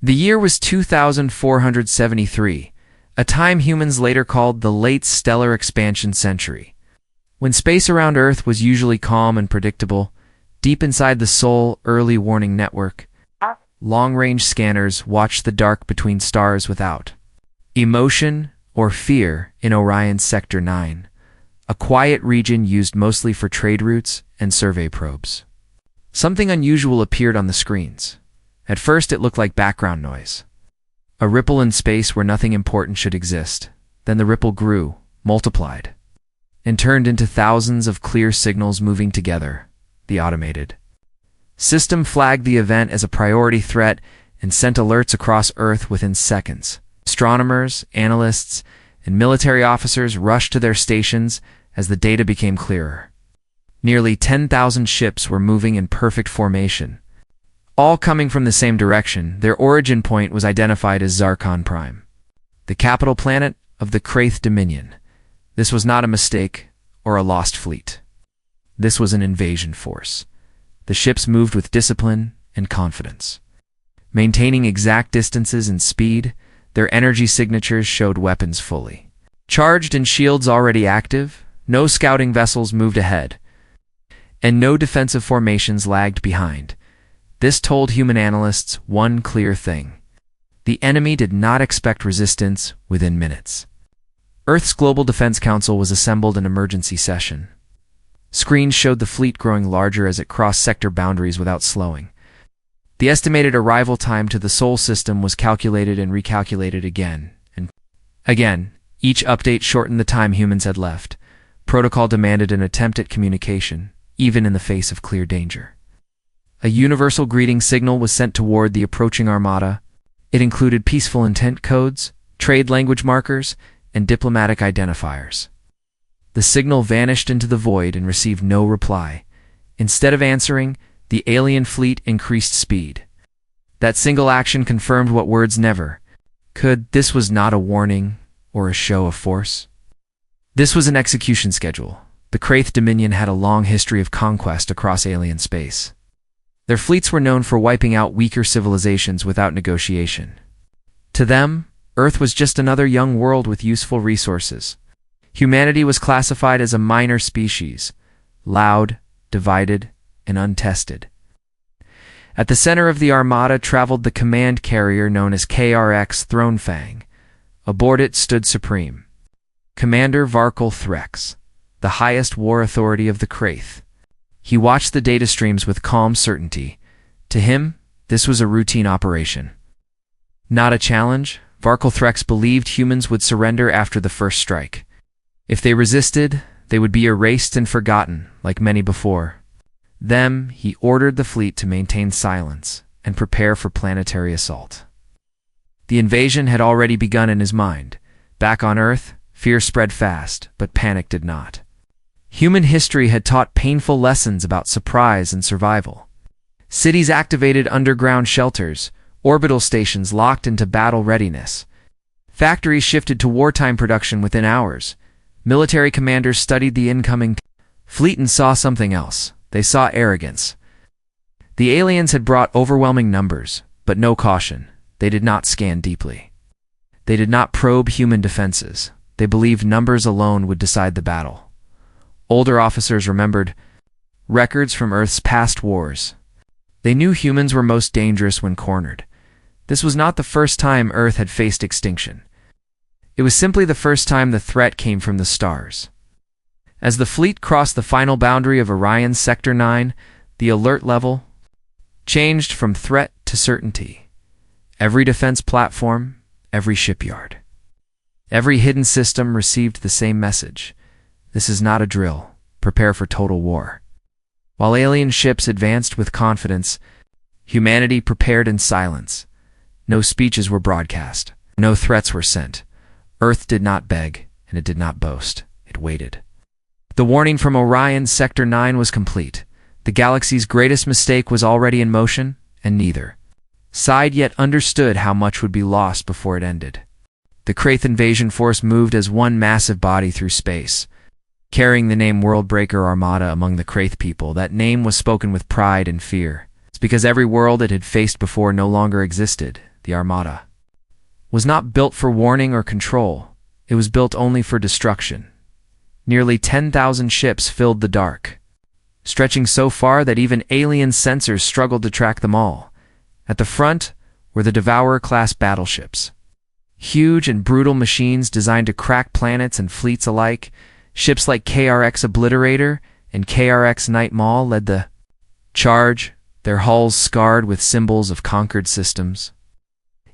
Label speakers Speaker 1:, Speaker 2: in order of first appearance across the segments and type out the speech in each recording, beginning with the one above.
Speaker 1: The year was 2473, a time humans later called the late stellar expansion century. When space around Earth was usually calm and predictable, deep inside the Sol early warning network, long-range scanners watched the dark between stars without emotion or fear in Orion's Sector 9, a quiet region used mostly for trade routes and survey probes. Something unusual appeared on the screens. At first it looked like background noise, a ripple in space where nothing important should exist. Then the ripple grew, multiplied, and turned into thousands of clear signals moving together. The automated system flagged the event as a priority threat and sent alerts across Earth within seconds. Astronomers, analysts, and military officers rushed to their stations as the data became clearer. Nearly 10,000 ships were moving in perfect formation, all coming from the same direction. Their origin point was identified as Zarkon Prime, the capital planet of the Kraith Dominion. This was not a mistake or a lost fleet. This was an invasion force. The ships moved with discipline and confidence, maintaining exact distances and speed. Their energy signatures showed weapons fully charged and shields already active. No scouting vessels moved ahead, and no defensive formations lagged behind. This told human analysts one clear thing: the enemy did not expect resistance within minutes. Earth's Global Defense Council was assembled in emergency session. Screens showed the fleet growing larger as it crossed sector boundaries without slowing. The estimated arrival time to the Sol system was calculated and recalculated again and again. Each update shortened the time humans had left. Protocol demanded an attempt at communication, even in the face of clear danger. A universal greeting signal was sent toward the approaching armada. It included peaceful intent codes, trade language markers, and diplomatic identifiers. The signal vanished into the void and received no reply. Instead of answering, the alien fleet increased speed. That single action confirmed what words never could. This was not a warning or a show of force. This was an execution schedule. The Kraith Dominion had a long history of conquest across alien space. Their fleets were known for wiping out weaker civilizations without negotiation. To them, Earth was just another young world with useful resources. Humanity was classified as a minor species, loud, divided, and untested. At the center of the armada traveled the command carrier known as KRX Thronefang. Aboard it stood supreme Commander Varkal Threx, the highest war authority of the Kraith. He watched the data streams with calm certainty. To him, this was a routine operation, not a challenge. Varkal Threx believed humans would surrender after the first strike. If they resisted, they would be erased and forgotten, like many before them. He ordered the fleet to maintain silence and prepare for planetary assault. The invasion had already begun in his mind. Back on Earth, fear spread fast, but panic did not. Human history had taught painful lessons about surprise and survival. Cities activated underground shelters, orbital stations locked into battle readiness. Factories shifted to wartime production within hours. Military commanders studied the incoming fleet and saw something else. They saw arrogance. The aliens had brought overwhelming numbers, but no caution. They did not scan deeply. They did not probe human defenses. They believed numbers alone would decide the battle. Older officers remembered records from Earth's past wars. They knew humans were most dangerous when cornered. This was not the first time Earth had faced extinction. It was simply the first time the threat came from the stars. As the fleet crossed the final boundary of Orion's Sector 9, the alert level changed from threat to certainty. Every defense platform, every shipyard, every hidden system received the same message. This is not a drill. Prepare for total war. While alien ships advanced with confidence, humanity prepared in silence. No speeches were broadcast. No threats were sent. Earth did not beg, and it did not boast. It waited. The warning from Orion's Sector 9 was complete. The galaxy's greatest mistake was already in motion, and neither side yet understood how much would be lost before it ended. The Kraith invasion force moved as one massive body through space, carrying the name Worldbreaker Armada among the Kraith people. That name was spoken with pride and fear. It's because every world it had faced before no longer existed. the Armada, was not built for warning or control. It was built only for destruction. Nearly 10,000 ships filled the dark, stretching so far that even alien sensors struggled to track them all. At the front were the Devourer-class battleships, huge and brutal machines designed to crack planets and fleets alike. Ships like KRX Obliterator and KRX Night Maul led the charge, their hulls scarred with symbols of conquered systems.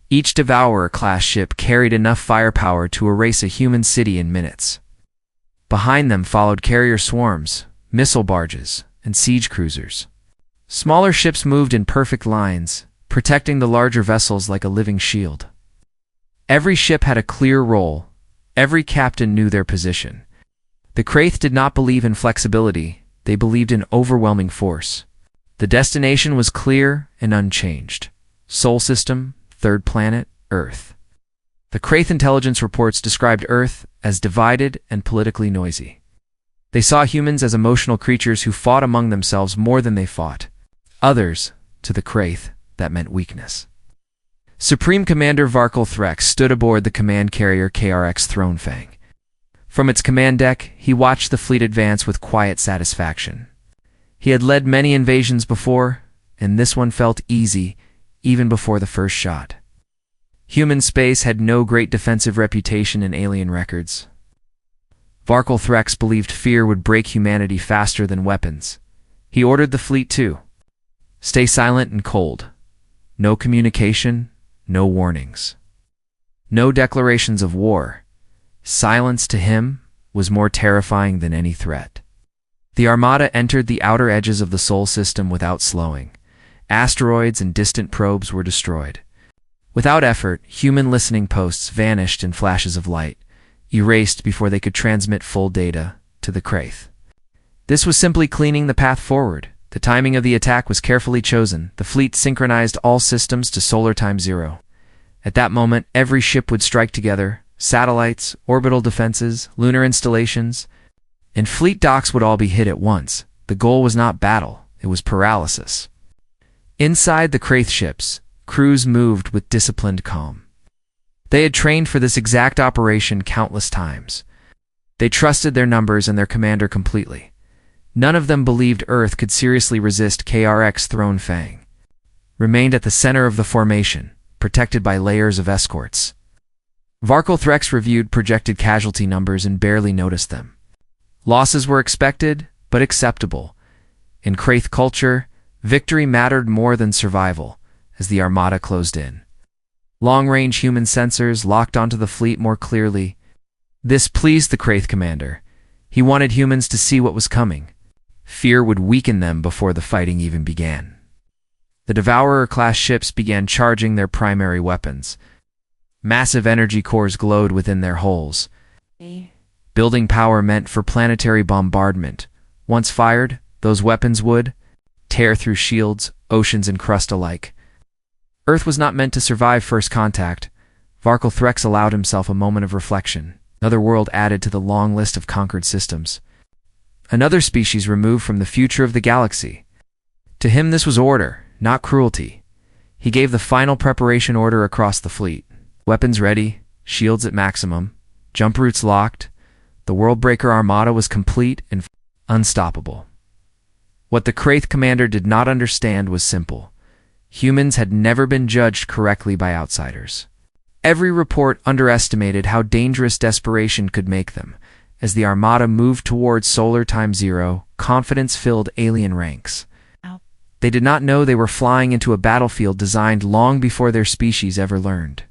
Speaker 1: Each Devourer-class ship carried enough firepower to erase a human city in minutes. Behind them followed carrier swarms, missile barges, and siege cruisers. Smaller ships moved in perfect lines, protecting the larger vessels like a living shield. Every ship had a clear role. Every captain knew their position. The Kraith did not believe in flexibility. They believed in overwhelming force. The destination was clear and unchanged. Sol system, third planet, Earth. The Kraith intelligence reports described Earth as divided and politically noisy. They saw humans as emotional creatures who fought among themselves more than they fought. Others, to the Kraith, that meant weakness. Supreme Commander Varkal Threx stood aboard the command carrier KRX Thronefang. From its command deck, he watched the fleet advance with quiet satisfaction. He had led many invasions before, and this one felt easy, even before the first shot. Human space had no great defensive reputation in alien records. Varkal Threx believed fear would break humanity faster than weapons. He ordered the fleet to stay silent and cold. No communication, no warnings. No declarations of war. Silence to him was more terrifying than any threat. The Armada entered the outer edges of the Sol system without slowing. Asteroids and distant probes were destroyed. Without effort, human listening posts vanished in flashes of light, erased before they could transmit full data to the Kraith. This was simply cleaning the path forward. The timing of the attack was carefully chosen. The fleet synchronized all systems to solar time 0. At that moment, every ship would strike together. Satellites, orbital defenses, lunar installations, and fleet docks would all be hit at once. The goal was not battle, it was paralysis. Inside the Kraith ships, crews moved with disciplined calm. They had trained for this exact operation countless times. They trusted their numbers and their commander completely. None of them believed Earth could seriously resist KRX Thronefang. Remained at the center of the formation, protected by layers of escorts. Varkal Threx reviewed projected casualty numbers and barely noticed them. Losses were expected, but acceptable. In Kraith culture, victory mattered more than survival, as the Armada closed in. Long-range human sensors locked onto the fleet more clearly. This pleased the Kraith commander. He wanted humans to see what was coming. Fear would weaken them before the fighting even began. The Devourer-class ships began charging their primary weapons. Massive energy cores glowed within their hulls. Building power meant for planetary bombardment. Once fired, those weapons would tear through shields, oceans, and crust alike. Earth was not meant to survive first contact. Varkal Threx allowed himself a moment of reflection. Another world added to the long list of conquered systems. Another species removed from the future of the galaxy. To him this was order, not cruelty. He gave the final preparation order across the fleet. Weapons ready, shields at maximum, jump routes locked. The Worldbreaker Armada was complete and unstoppable. What the Kraith commander did not understand was simple. Humans had never been judged correctly by outsiders. Every report underestimated how dangerous desperation could make them. As the Armada moved towards solar time 0, confidence filled alien ranks. They did not know they were flying into a battlefield designed long before their species ever learned.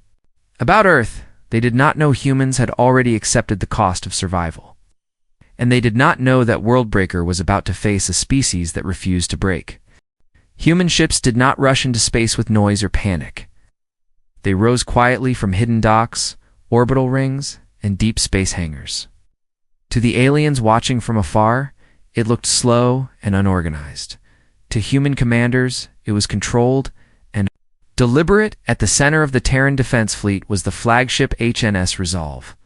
Speaker 1: About Earth, they did not know humans had already accepted the cost of survival. And they did not know that Worldbreaker was about to face a species that refused to break. Human ships did not rush into space with noise or panic. They rose quietly from hidden docks, orbital rings, and deep space hangars. To the aliens watching from afar, it looked slow and unorganized. To human commanders, it was controlled and deliberate. At the center of the Terran defense fleet was the flagship HNS Resolve.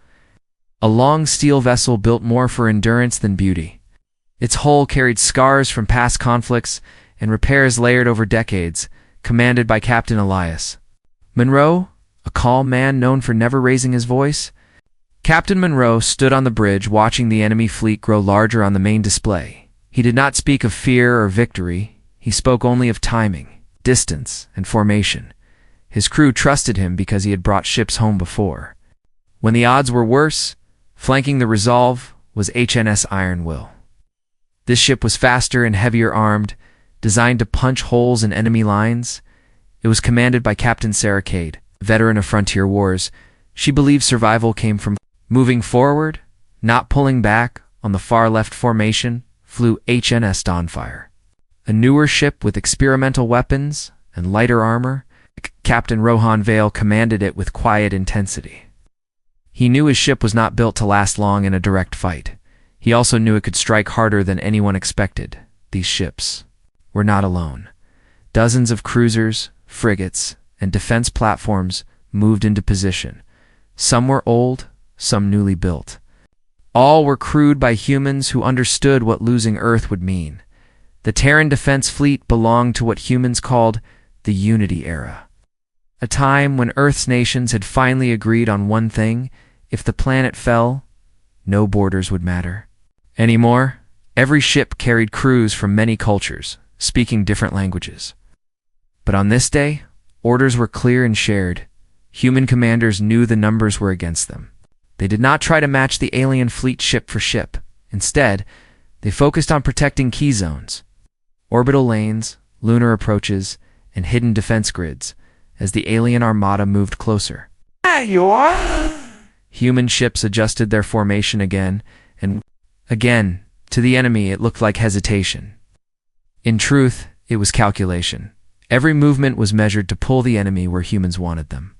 Speaker 1: A long steel vessel built more for endurance than beauty. Its hull carried scars from past conflicts and repairs layered over decades, commanded by Captain Elias. Monroe, a calm man known for never raising his voice. Captain Monroe stood on the bridge watching the enemy fleet grow larger on the main display. He did not speak of fear or victory. He spoke only of timing, distance, and formation. His crew trusted him because he had brought ships home before. When the odds were worse, flanking the Resolve was HMS Iron Will. This ship was faster and heavier armed, designed to punch holes in enemy lines. It was commanded by Captain Sarah Cade, veteran of frontier wars. She believed survival came from moving forward, not pulling back. On the far left formation flew HMS Dawnfire, a newer ship with experimental weapons and lighter armor. Captain Rohan Vale commanded it with quiet intensity. He knew his ship was not built to last long in a direct fight. He also knew it could strike harder than anyone expected. These ships were not alone. Dozens of cruisers, frigates, and defense platforms moved into position. Some were old, some newly built. All were crewed by humans who understood what losing Earth would mean. The Terran Defense Fleet belonged to what humans called the Unity Era, a time when Earth's nations had finally agreed on one thing: if the planet fell, no borders would matter anymore. Every ship carried crews from many cultures, speaking different languages. But on this day, orders were clear and shared. Human commanders knew the numbers were against them. They did not try to match the alien fleet ship for ship. Instead, they focused on protecting key zones, orbital lanes, lunar approaches, and hidden defense grids as the alien armada moved closer.
Speaker 2: There you are!
Speaker 1: Human ships adjusted their formation again, and again, to the enemy it looked like hesitation. In truth, it was calculation. Every movement was measured to pull the enemy where humans wanted them.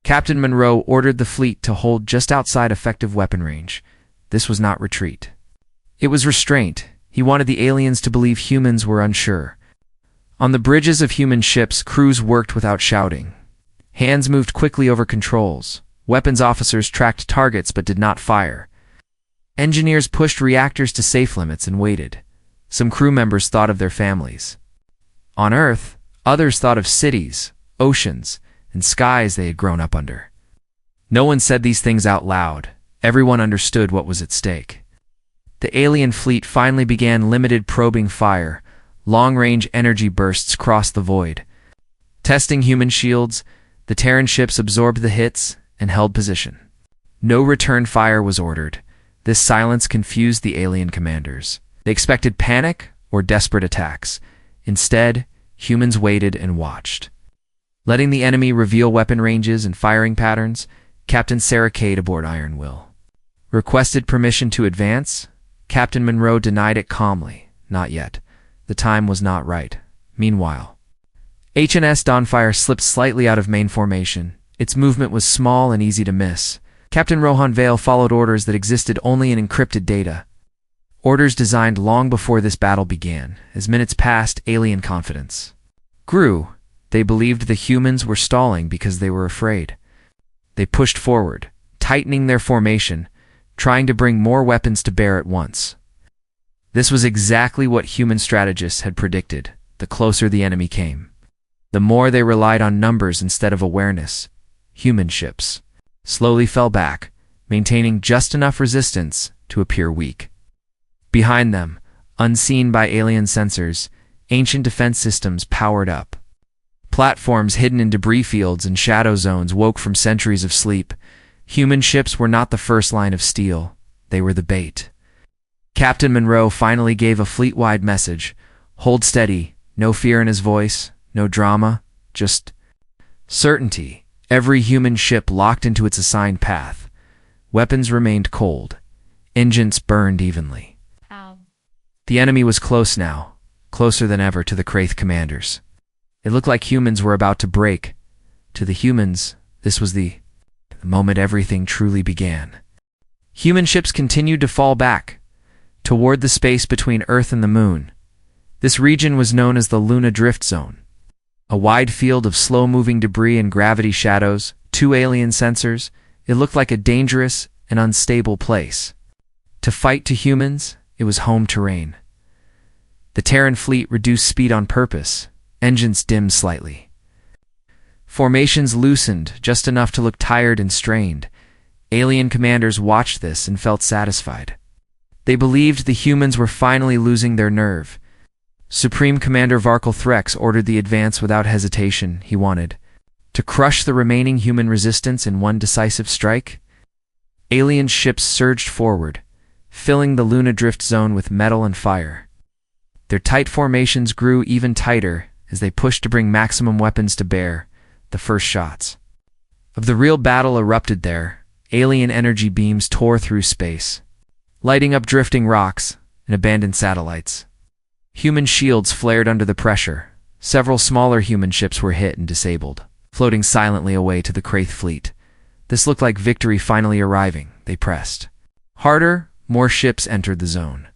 Speaker 1: Captain Monroe ordered the fleet to hold just outside effective weapon range. This was not retreat. It was restraint. He wanted the aliens to believe humans were unsure. On the bridges of human ships, crews worked without shouting. Hands moved quickly over controls. Weapons officers tracked targets but did not fire. Engineers pushed reactors to safe limits and waited. Some crew members thought of their families. On Earth, others thought of cities, oceans, and skies they had grown up under. No one said these things out loud. Everyone understood what was at stake. The alien fleet finally began limited probing fire. Long-range energy bursts crossed the void. Testing human shields, the Terran ships absorbed the hits and held position. No return fire was ordered. This silence confused the alien commanders. They expected panic or desperate attacks. Instead, humans waited and watched. Letting the enemy reveal weapon ranges and firing patterns, Captain Sarah Cade aboard Iron Will requested permission to advance. Captain Monroe denied it calmly. Not yet. The time was not right. Meanwhile, HMS Dawnfire slipped slightly out of main formation. Its movement was small and easy to miss. Captain Rohan Vale followed orders that existed only in encrypted data. Orders designed long before this battle began. As minutes passed, alien confidence grew. They believed the humans were stalling because they were afraid. They pushed forward, tightening their formation, trying to bring more weapons to bear at once. This was exactly what human strategists had predicted. The closer the enemy came, the more they relied on numbers instead of awareness. Human ships slowly fell back, maintaining just enough resistance to appear weak. Behind them, unseen by alien sensors, ancient defense systems powered up. Platforms hidden in debris fields and shadow zones woke from centuries of sleep. Human ships were not the first line of steel. They were the bait. Captain Monroe finally gave a fleet-wide message. Hold steady. No fear in his voice. No drama. Just certainty. Every human ship locked into its assigned path. Weapons remained cold. Engines burned evenly. The enemy was close now. Closer than ever to the Kraith commanders. It looked like humans were about to break. To the humans, this was the moment everything truly began. Human ships continued to fall back, toward the space between Earth and the Moon. This region was known as the Luna Drift Zone, a wide field of slow-moving debris and gravity shadows, 2 alien sensors. It looked like a dangerous and unstable place. To fight to humans, it was home terrain. The Terran fleet reduced speed on purpose. Engines dimmed slightly. Formations loosened, just enough to look tired and strained. Alien commanders watched this and felt satisfied. They believed the humans were finally losing their nerve. Supreme Commander Varkal Threx ordered the advance without hesitation. He wanted to crush the remaining human resistance in one decisive strike. Alien ships surged forward, filling the Luna drift zone with metal and fire. Their tight formations grew even tighter as they pushed to bring maximum weapons to bear. The first shots of the real battle erupted there. Alien energy beams tore through space, lighting up drifting rocks and abandoned satellites. Human shields flared under the pressure. Several smaller human ships were hit and disabled, floating silently away to the Kraith fleet. This looked like victory finally arriving. They pressed harder. More ships entered the zone,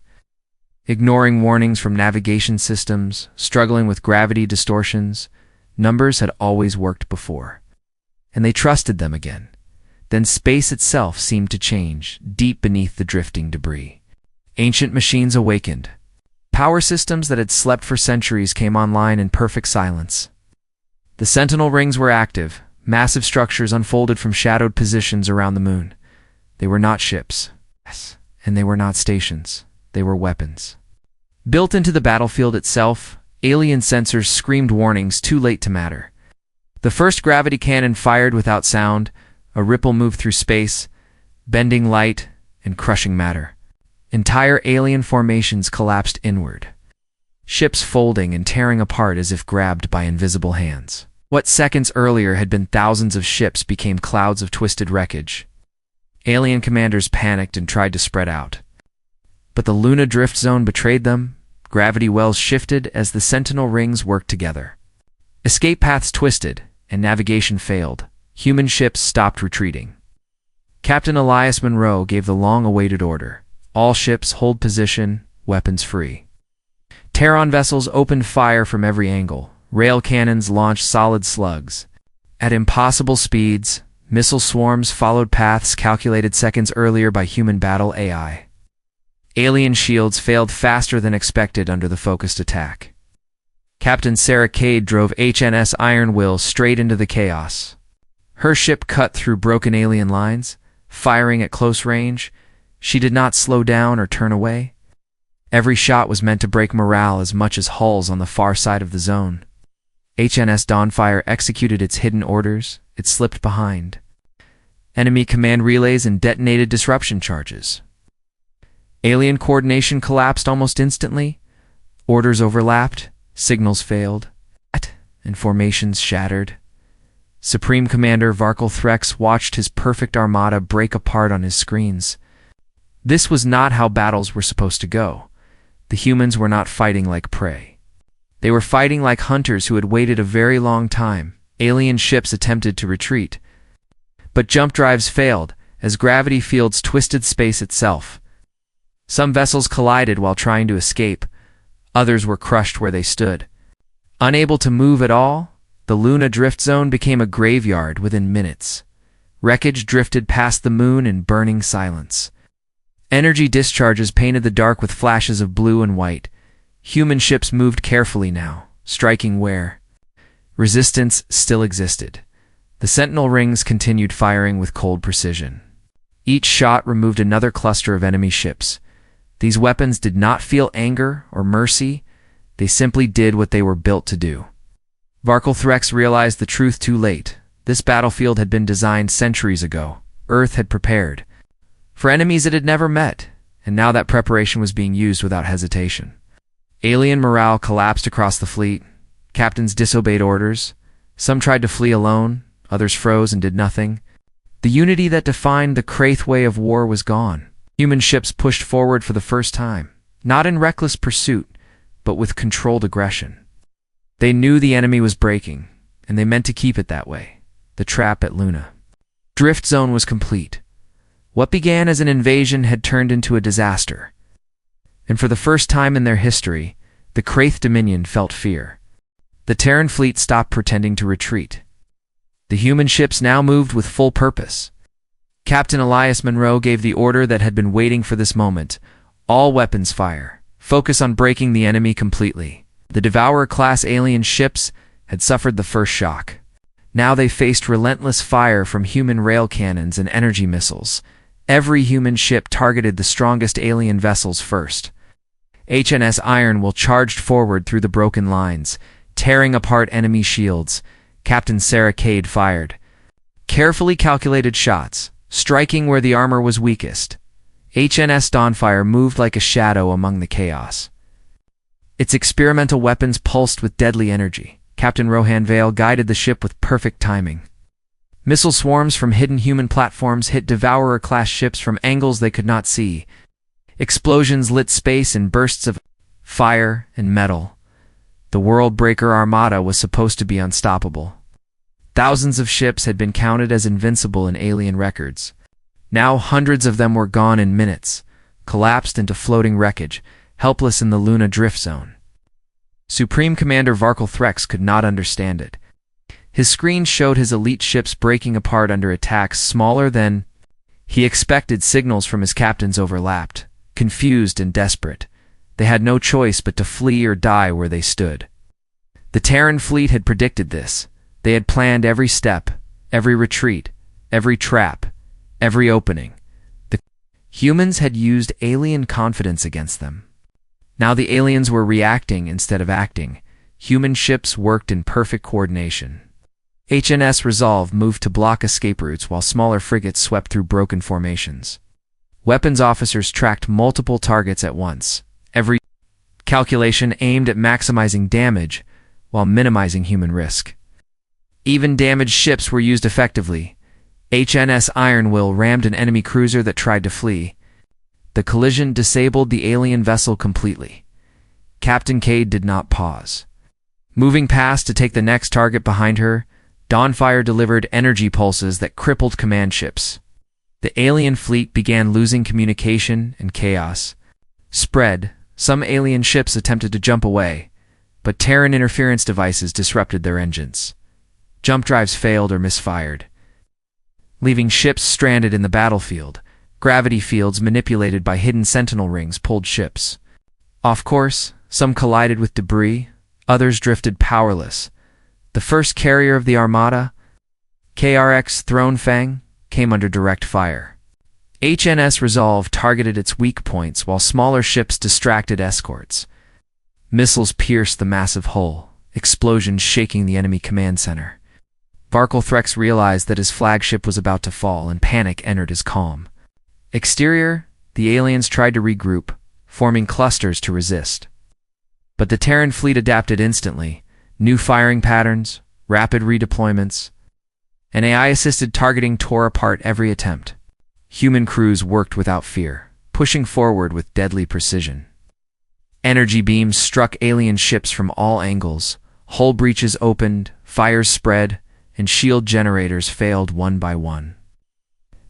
Speaker 1: ignoring warnings from navigation systems, struggling with gravity distortions. Numbers had always worked before, and they trusted them again. Then space itself seemed to change, deep beneath the drifting debris. Ancient machines awakened. Power systems that had slept for centuries came online in perfect silence. The Sentinel rings were active. Massive structures unfolded from shadowed positions around the moon. They were not ships, and they were not stations. They were weapons. Built into the battlefield itself, alien sensors screamed warnings too late to matter. The first gravity cannon fired without sound. A ripple moved through space, bending light and crushing matter. Entire alien formations collapsed inward, ships folding and tearing apart as if grabbed by invisible hands. What seconds earlier had been thousands of ships became clouds of twisted wreckage. Alien commanders panicked and tried to spread out, but the Luna drift zone betrayed them. Gravity wells shifted as the Sentinel rings worked together. Escape paths twisted, and navigation failed. Human ships stopped retreating. Captain Elias Monroe gave the long-awaited order. All ships hold position, weapons free. Terran vessels opened fire from every angle. Rail cannons launched solid slugs. At impossible speeds, missile swarms followed paths calculated seconds earlier by human battle AI. Alien shields failed faster than expected under the focused attack. Captain Sarah Cade drove HMS Iron Will straight into the chaos. Her ship cut through broken alien lines, firing at close range. She did not slow down or turn away. Every shot was meant to break morale as much as hulls on the far side of the zone. HMS Dawnfire executed its hidden orders. It slipped behind enemy command relays and detonated disruption charges. Alien coordination collapsed almost instantly. Orders overlapped, signals failed, and formations shattered. Supreme Commander Varkal Threx watched his perfect armada break apart on his screens. This was not how battles were supposed to go. The humans were not fighting like prey. They were fighting like hunters who had waited a very long time. Alien ships attempted to retreat, but jump drives failed as gravity fields twisted space itself. Some vessels collided while trying to escape. Others were crushed where they stood. Unable to move at all, the Luna drift zone became a graveyard within minutes. Wreckage drifted past the moon in burning silence. Energy discharges painted the dark with flashes of blue and white. Human ships moved carefully now, striking where resistance still existed. The Sentinel rings continued firing with cold precision. Each shot removed another cluster of enemy ships. These weapons did not feel anger or mercy. They simply did what they were built to do. Varkal Threx realized the truth too late. This battlefield had been designed centuries ago. Earth had prepared for enemies it had never met, and now that preparation was being used without hesitation. Alien morale collapsed across the fleet. Captains disobeyed orders. Some tried to flee alone. Others froze and did nothing. The unity that defined the Kraith way of war was gone. Human ships pushed forward for the first time, not in reckless pursuit, but with controlled aggression. They knew the enemy was breaking, and they meant to keep it that way. The trap at Luna drift zone was complete. What began as an invasion had turned into a disaster. And for the first time in their history, the Kraith Dominion felt fear. The Terran fleet stopped pretending to retreat. The human ships now moved with full purpose. Captain Elias Monroe gave the order that had been waiting for this moment. All weapons fire. Focus on breaking the enemy completely. The Devourer-class alien ships had suffered the first shock. Now they faced relentless fire from human rail cannons and energy missiles. Every human ship targeted the strongest alien vessels first. HNS Ironwill charged forward through the broken lines, tearing apart enemy shields. Captain Sarah Cade fired carefully calculated shots, striking where the armor was weakest. HNS Dawnfire moved like a shadow among the chaos. Its experimental weapons pulsed with deadly energy. Captain Rohan Vale guided the ship with perfect timing. Missile swarms from hidden human platforms hit Devourer-class ships from angles they could not see. Explosions lit space in bursts of fire and metal. The World-Breaker Armada was supposed to be unstoppable. Thousands of ships had been counted as invincible in alien records. Now hundreds of them were gone in minutes, collapsed into floating wreckage, helpless in the Luna drift zone. Supreme Commander Varkal Threx could not understand it. His screen showed his elite ships breaking apart under attacks smaller than he expected. Signals from his captains overlapped. Confused and desperate, they had no choice but to flee or die where they stood. The Terran fleet had predicted this. They had planned every step, every retreat, every trap, every opening. The humans had used alien confidence against them. Now the aliens were reacting instead of acting. Human ships worked in perfect coordination. HNS Resolve moved to block escape routes while smaller frigates swept through broken formations. Weapons officers tracked multiple targets at once. Every calculation aimed at maximizing damage while minimizing human risk. Even damaged ships were used effectively. HNS Ironwill rammed an enemy cruiser that tried to flee. The collision disabled the alien vessel completely. Captain Cade did not pause. Moving past to take the next target behind her, Dawnfire delivered energy pulses that crippled command ships. The alien fleet began losing communication, and chaos spread. Some alien ships attempted to jump away, but Terran interference devices disrupted their engines. Jump drives failed or misfired, leaving ships stranded in the battlefield. Gravity fields manipulated by hidden sentinel rings pulled ships off course. Some collided with debris, others drifted powerless. The first carrier of the Armada, KRX Thronefang, came under direct fire. HNS Resolve targeted its weak points while smaller ships distracted escorts. Missiles pierced the massive hull, explosions shaking the enemy command center. Varkal Threx realized that his flagship was about to fall, and panic entered his calm. Exterior, the aliens tried to regroup, forming clusters to resist. But the Terran fleet adapted instantly. New firing patterns, rapid redeployments, and AI-assisted targeting tore apart every attempt. Human crews worked without fear, pushing forward with deadly precision. Energy beams struck alien ships from all angles. Hull breaches opened, fires spread, and shield generators failed one by one.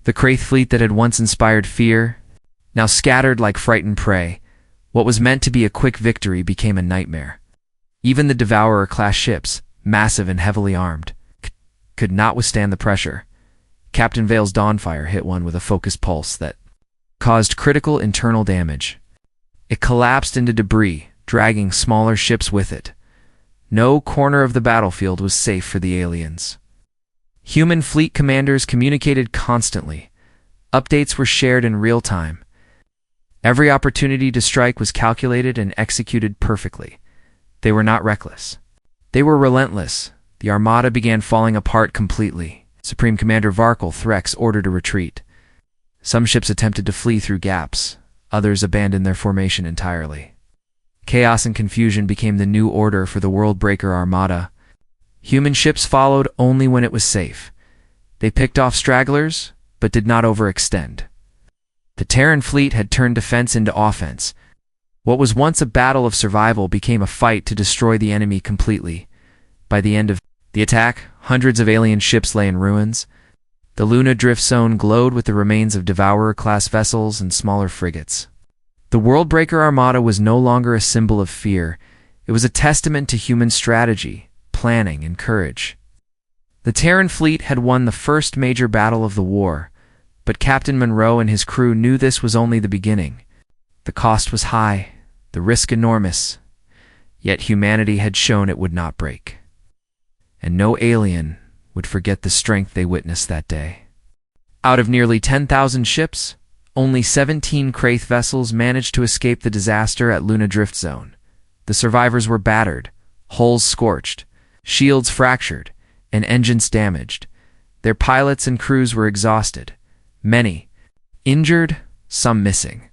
Speaker 1: The Kraith fleet that had once inspired fear, now scattered like frightened prey. What was meant to be a quick victory became a nightmare. Even the Devourer-class ships, massive and heavily armed, could not withstand the pressure. Captain Vale's Dawnfire hit one with a focused pulse that caused critical internal damage. It collapsed into debris, dragging smaller ships with it. No corner of the battlefield was safe for the aliens. Human fleet commanders communicated constantly. Updates were shared in real time. Every opportunity to strike was calculated and executed perfectly. They were not reckless. They were relentless. The Armada began falling apart completely. Supreme Commander Varkal Threx ordered a retreat. Some ships attempted to flee through gaps. Others abandoned their formation entirely. Chaos and confusion became the new order for the World-Breaker Armada. Human ships followed only when it was safe. They picked off stragglers, but did not overextend. The Terran fleet had turned defense into offense. What was once a battle of survival became a fight to destroy the enemy completely. By the end of the attack, hundreds of alien ships lay in ruins. The Luna drift zone glowed with the remains of Devourer-class vessels and smaller frigates. The World-Breaker Armada was no longer a symbol of fear. It was a testament to human strategy, planning, and courage. The Terran fleet had won the first major battle of the war, but Captain Monroe and his crew knew this was only the beginning. The cost was high, the risk enormous, yet humanity had shown it would not break. And no alien, would forget the strength they witnessed that day. Out of nearly 10,000 ships, only 17 Kraith vessels managed to escape the disaster at Luna Drift Zone. The survivors were battered, hulls scorched, shields fractured, and engines damaged. Their pilots and crews were exhausted, many injured, some missing.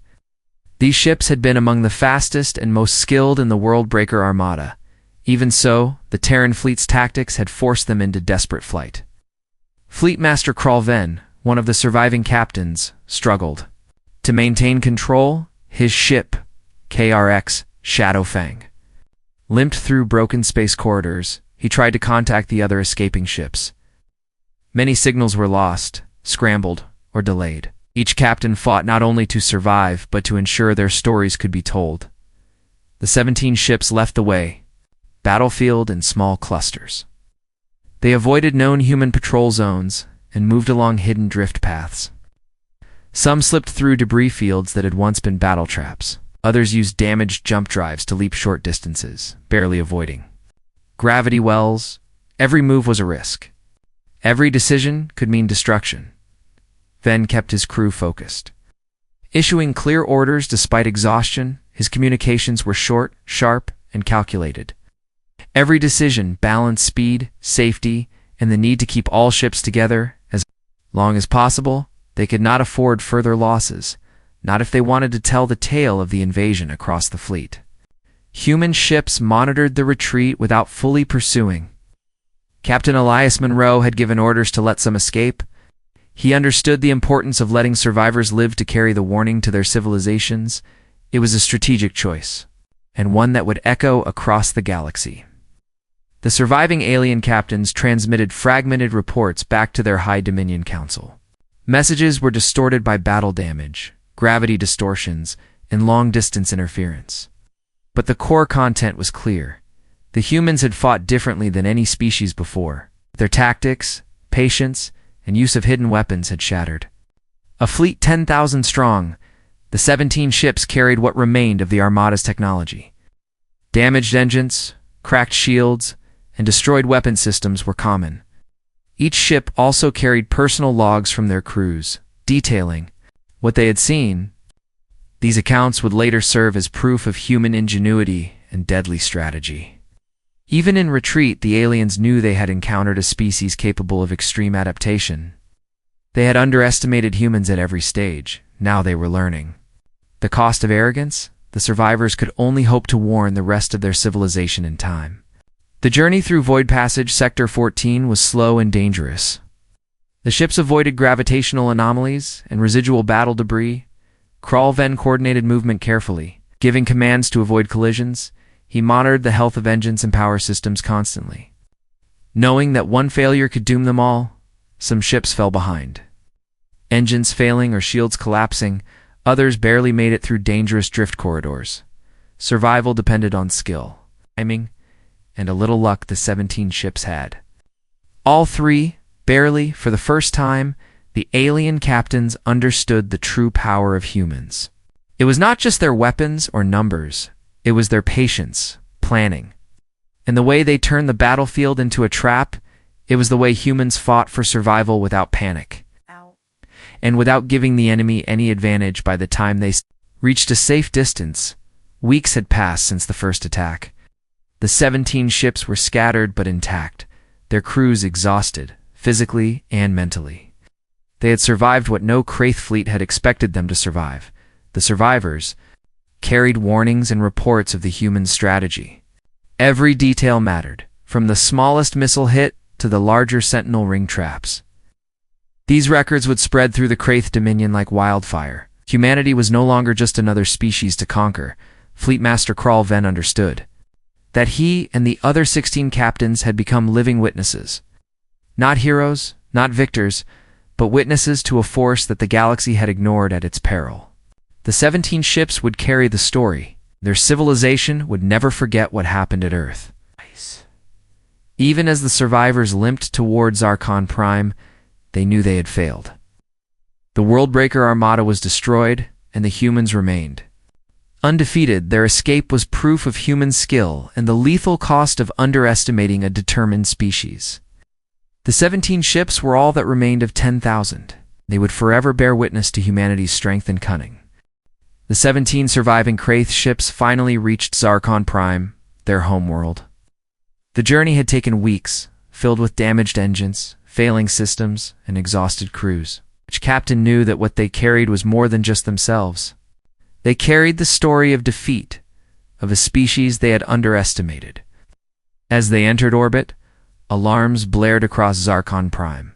Speaker 1: These ships had been among the fastest and most skilled in the Worldbreaker Armada. Even so, the Terran fleet's tactics had forced them into desperate flight. Fleet Master Krall Ven, one of the surviving captains, struggled. To maintain control, his ship, KRX Shadowfang, limped through broken space corridors. He tried to contact the other escaping ships. Many signals were lost, scrambled, or delayed. Each captain fought not only to survive, but to ensure their stories could be told. The 17 ships left the way, battlefield in small clusters. They avoided known human patrol zones and moved along hidden drift paths. Some slipped through debris fields that had once been battle traps. Others used damaged jump drives to leap short distances, barely avoiding gravity wells. Every move was a risk. Every decision could mean destruction. Ven kept his crew focused. Issuing clear orders despite exhaustion, his communications were short, sharp, and calculated. Every decision balanced speed, safety, and the need to keep all ships together as long as possible. They could not afford further losses, not if they wanted to tell the tale of the invasion across the fleet. Human ships monitored the retreat without fully pursuing. Captain Elias Monroe had given orders to let some escape. He understood the importance of letting survivors live to carry the warning to their civilizations. It was a strategic choice, and one that would echo across the galaxy. The surviving alien captains transmitted fragmented reports back to their High Dominion Council. Messages were distorted by battle damage, gravity distortions, and long-distance interference. But the core content was clear. The humans had fought differently than any species before. Their tactics, patience, and use of hidden weapons had shattered. A fleet 10,000 strong, the 17 ships carried what remained of the Armada's technology. Damaged engines, cracked shields, and destroyed weapon systems were common. Each ship also carried personal logs from their crews, detailing what they had seen. These accounts would later serve as proof of human ingenuity and deadly strategy. Even in retreat, the aliens knew they had encountered a species capable of extreme adaptation. They had underestimated humans at every stage. Now they were learning. The cost of arrogance? The survivors could only hope to warn the rest of their civilization in time. The journey through Void Passage Sector 14 was slow and dangerous. The ships avoided gravitational anomalies and residual battle debris. Krall Ven coordinated movement carefully, giving commands to avoid collisions. He monitored the health of engines and power systems constantly. Knowing that one failure could doom them all, some ships fell behind. Engines failing or shields collapsing, others barely made it through dangerous drift corridors. Survival depended on skill, timing, and a little luck the 17 ships had. All three, barely, for the first time, the alien captains understood the true power of humans. It was not just their weapons or numbers. It was their patience, planning, and the way they turned the battlefield into a trap. It was the way humans fought for survival without panic, and without giving the enemy any advantage. By the time they reached a safe distance, weeks had passed since the first attack. The 17 ships were scattered but intact, their crews exhausted, physically and mentally. They had survived what no Kraith fleet had expected them to survive. The survivors carried warnings and reports of the human strategy. Every detail mattered, from the smallest missile hit to the larger Sentinel ring traps. These records would spread through the Kraith Dominion like wildfire. Humanity was no longer just another species to conquer. Fleet Master Krall Ven understood that he and the other 16 captains had become living witnesses. Not heroes, not victors, but witnesses to a force that the galaxy had ignored at its peril. The 17 ships would carry the story. Their civilization would never forget what happened at Earth. Even as the survivors limped towards Zarkon Prime, they knew they had failed. The Worldbreaker Armada was destroyed, and the humans remained. Undefeated, their escape was proof of human skill and the lethal cost of underestimating a determined species. The 17 ships were all that remained of 10,000. They would forever bear witness to humanity's strength and cunning. The 17 surviving Kraith ships finally reached Zarkon Prime, their homeworld. The journey had taken weeks, filled with damaged engines, failing systems, and exhausted crews. Each captain knew that what they carried was more than just themselves. They carried the story of defeat, of a species they had underestimated. As they entered orbit, alarms blared across Zarkon Prime.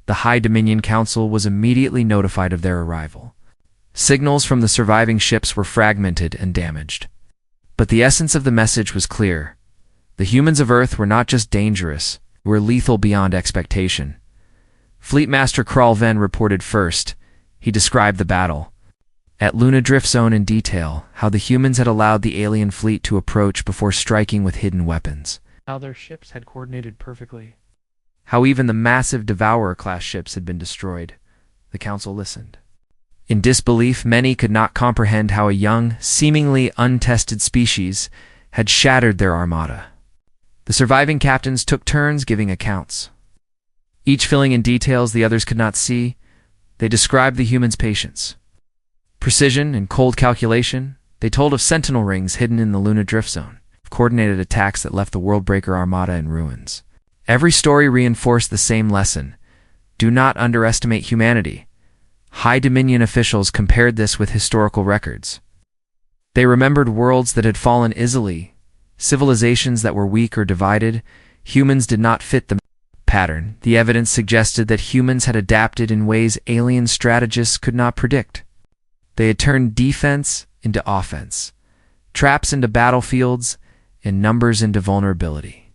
Speaker 1: The High Dominion Council was immediately notified of their arrival. Signals from the surviving ships were fragmented and damaged. But the essence of the message was clear. The humans of Earth were not just dangerous, they were lethal beyond expectation. Fleet Master Kralven reported first. He described the battle at Luna Drift Zone in detail, how the humans had allowed the alien fleet to approach before striking with hidden weapons. How their ships had coordinated perfectly. How even the massive Devourer-class ships had been destroyed. The Council listened. In disbelief, many could not comprehend how a young, seemingly untested species had shattered their armada. The surviving captains took turns giving accounts. Each filling in details the others could not see, they described the humans' patience. Precision and cold calculation, they told of sentinel rings hidden in the Luna Drift Zone, of coordinated attacks that left the Worldbreaker Armada in ruins. Every story reinforced the same lesson. Do not underestimate humanity. High Dominion officials compared this with historical records. They remembered worlds that had fallen easily, civilizations that were weak or divided. Humans did not fit the pattern. The evidence suggested that humans had adapted in ways alien strategists could not predict. They had turned defense into offense, traps into battlefields, and numbers into vulnerability.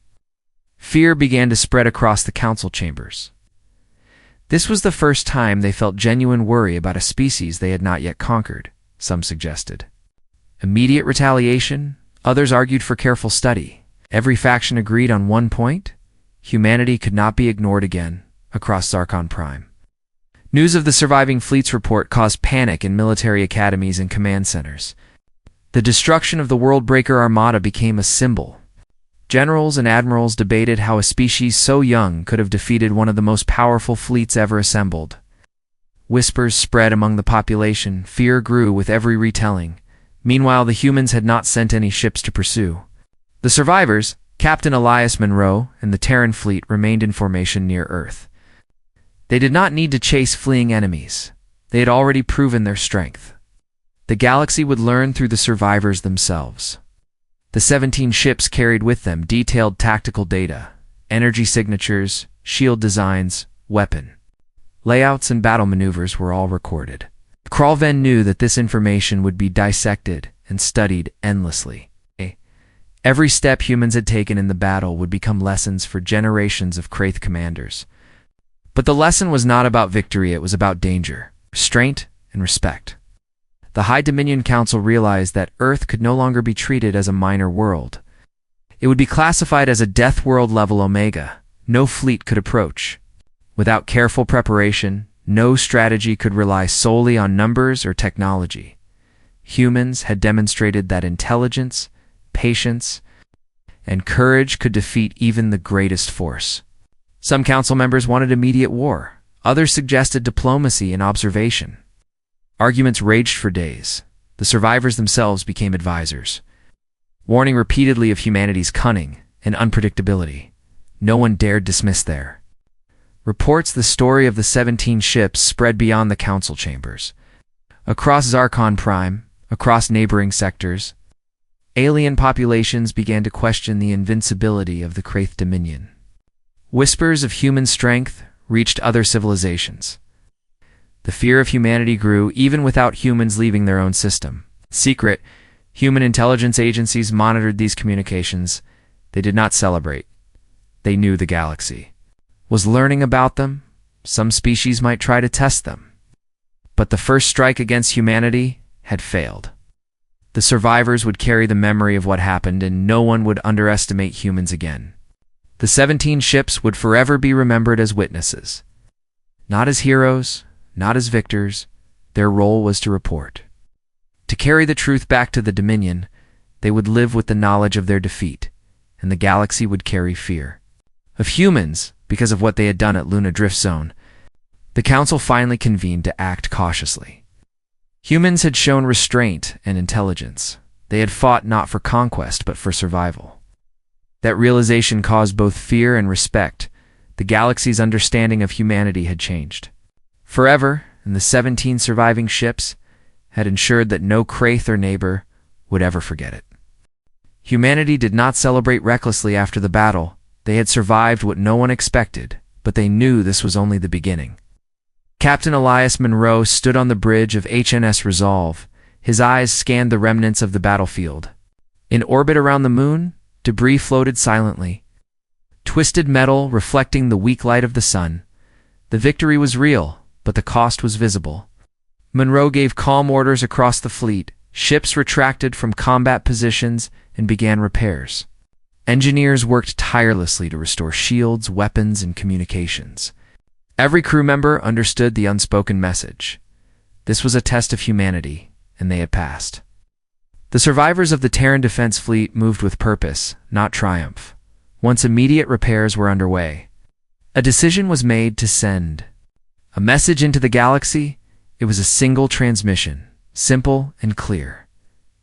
Speaker 1: Fear began to spread across the council chambers. This was the first time they felt genuine worry about a species they had not yet conquered, some suggested. Immediate retaliation, others argued for careful study. Every faction agreed on one point: humanity could not be ignored again across Zarkon Prime. News of the surviving fleet's report caused panic in military academies and command centers. The destruction of the Worldbreaker Armada became a symbol. Generals and admirals debated how a species so young could have defeated one of the most powerful fleets ever assembled. Whispers spread among the population, fear grew with every retelling. Meanwhile, the humans had not sent any ships to pursue. The survivors, Captain Elias Monroe and the Terran fleet, remained in formation near Earth. They did not need to chase fleeing enemies. They had already proven their strength. The galaxy would learn through the survivors themselves. The 17 ships carried with them detailed tactical data, energy signatures, shield designs, weapon layouts, and battle maneuvers were all recorded. Kralven knew that this information would be dissected and studied endlessly. Every step humans had taken in the battle would become lessons for generations of Kraith commanders. But the lesson was not about victory, it was about danger, restraint, and respect. The High Dominion Council realized that Earth could no longer be treated as a minor world. It would be classified as a Death World level Omega. No fleet could approach. Without careful preparation, no strategy could rely solely on numbers or technology. Humans had demonstrated that intelligence, patience, and courage could defeat even the greatest force. Some council members wanted immediate war. Others suggested diplomacy and observation. Arguments raged for days. The survivors themselves became advisors, warning repeatedly of humanity's cunning and unpredictability. No one dared dismiss their reports. The story of the 17 ships spread beyond the council chambers. Across Zarkon Prime, across neighboring sectors, alien populations began to question the invincibility of the Kraith Dominion. Whispers of human strength reached other civilizations. The fear of humanity grew even without humans leaving their own system. Secret, human intelligence agencies monitored these communications. They did not celebrate. They knew the galaxy was learning about them. Some species might try to test them. But the first strike against humanity had failed. The survivors would carry the memory of what happened, and no one would underestimate humans again. The 17 ships would forever be remembered as witnesses. Not as heroes, not as victors. Their role was to report. To carry the truth back to the Dominion. They would live with the knowledge of their defeat, and the galaxy would carry fear of humans because of what they had done at Luna Drift Zone, the Council finally convened to act cautiously. Humans had shown restraint and intelligence. They had fought not for conquest, but for survival. That realization caused both fear and respect. The galaxy's understanding of humanity had changed forever, and the 17 surviving ships had ensured that no Kraith or neighbor would ever forget it. Humanity did not celebrate recklessly after the battle. They had survived what no one expected, but they knew this was only the beginning. Captain Elias Monroe stood on the bridge of HNS Resolve. His eyes scanned the remnants of the battlefield. In orbit around the moon, debris floated silently, twisted metal reflecting the weak light of the sun. The victory was real, but the cost was visible. Monroe gave calm orders across the fleet. Ships retracted from combat positions and began repairs. Engineers worked tirelessly to restore shields, weapons, and communications. Every crew member understood the unspoken message. This was a test of humanity, and they had passed. The survivors of the Terran Defense Fleet moved with purpose, not triumph. Once immediate repairs were underway, a decision was made to send a message into the galaxy. It was a single transmission, simple and clear.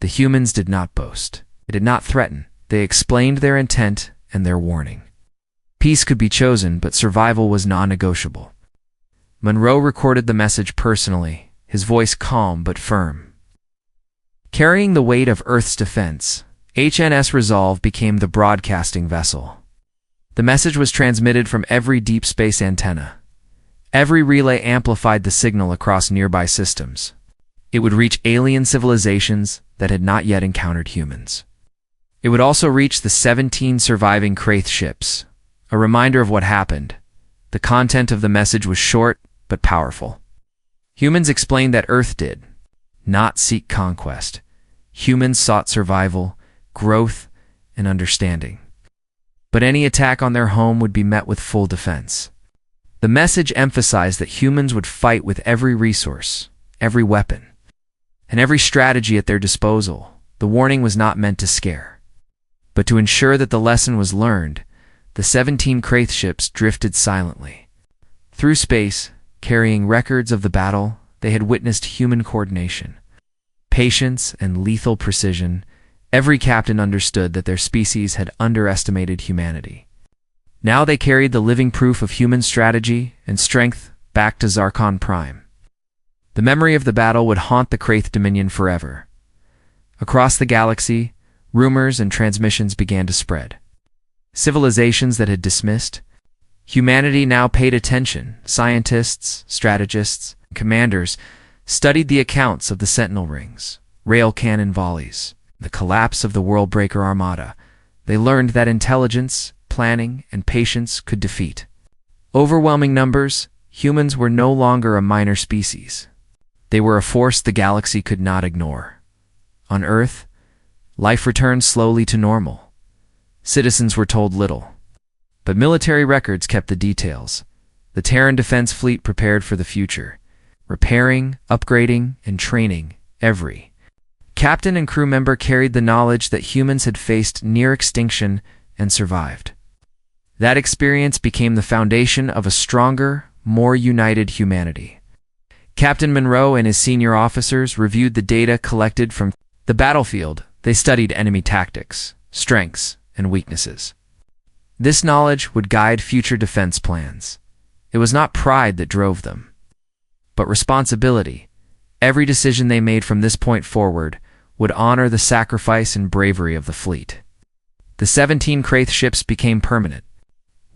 Speaker 1: The humans did not boast. They did not threaten. They explained their intent and their warning. Peace could be chosen, but survival was non-negotiable. Monroe recorded the message personally, his voice calm but firm. Carrying the weight of Earth's defense, HNS Resolve became the broadcasting vessel. The message was transmitted from every deep space antenna. Every relay amplified the signal across nearby systems. It would reach alien civilizations that had not yet encountered humans. It would also reach the 17 surviving Kraith ships, a reminder of what happened. The content of the message was short but powerful. Humans explained that Earth did not seek conquest. Humans sought survival, growth, and understanding. But any attack on their home would be met with full defense. The message emphasized that humans would fight with every resource, every weapon, and every strategy at their disposal. The warning was not meant to scare, but to ensure that the lesson was learned. The 17 Kraith ships drifted silently through space, carrying records of the battle. They had witnessed human coordination, patience, and lethal precision. Every captain understood that their species had underestimated humanity. Now they carried the living proof of human strategy and strength back to Zarkon Prime. The memory of the battle would haunt the Kraith Dominion forever. Across the galaxy, rumors and transmissions began to spread. Civilizations that had dismissed humanity now paid attention. Scientists, strategists, and commanders studied the accounts of the Sentinel rings, rail cannon volleys, the collapse of the Worldbreaker Armada. They learned that intelligence, planning, and patience could defeat overwhelming numbers. Humans were no longer a minor species. They were a force the galaxy could not ignore. On Earth, life returned slowly to normal. Citizens were told little, but military records kept the details. The Terran Defense Fleet prepared for the future, repairing, upgrading, and training every captain and crew member carried the knowledge that humans had faced near extinction and survived. That experience became the foundation of a stronger, more united humanity. Captain Monroe and his senior officers reviewed the data collected from the battlefield. They studied enemy tactics, strengths, and weaknesses. This knowledge would guide future defense plans. It was not pride that drove them, but responsibility. Every decision they made from this point forward would honor the sacrifice and bravery of the fleet. The 17 Kraith ships became permanent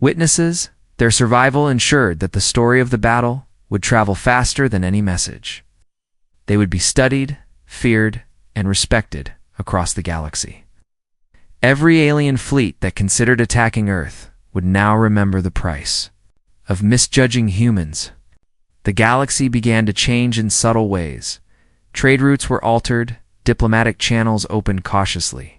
Speaker 1: witnesses. Their survival ensured that the story of the battle would travel faster than any message. They would be studied, feared, and respected across the galaxy. Every alien fleet that considered attacking Earth would now remember the price of misjudging humans. The galaxy began to change in subtle ways. Trade routes were altered, diplomatic channels opened cautiously.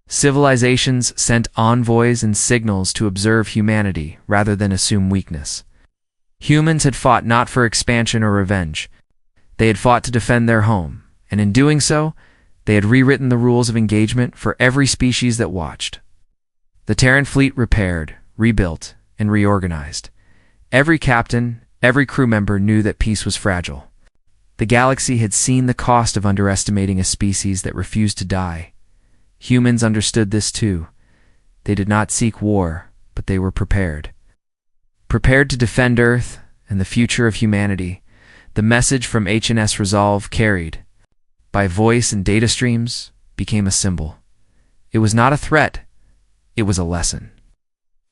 Speaker 1: Civilizations sent envoys and signals to observe humanity rather than assume weakness. Humans had fought not for expansion or revenge. They had fought to defend their home, and in doing so, they had rewritten the rules of engagement for every species that watched. The Terran fleet repaired, rebuilt, and reorganized. Every captain, every crew member knew that peace was fragile. The galaxy had seen the cost of underestimating a species that refused to die. Humans understood this too. They did not seek war, but they were prepared. Prepared to defend Earth and the future of humanity. The message from HNS Resolve carried, by voice and data streams, became a symbol. It was not a threat, it was a lesson.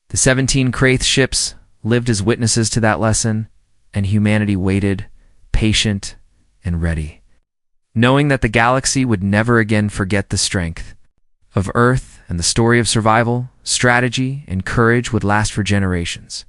Speaker 1: The 17 Kraith ships lived as witnesses to that lesson, and humanity waited, patient and ready, knowing that the galaxy would never again forget the strength of Earth, and the story of survival, strategy, and courage would last for generations.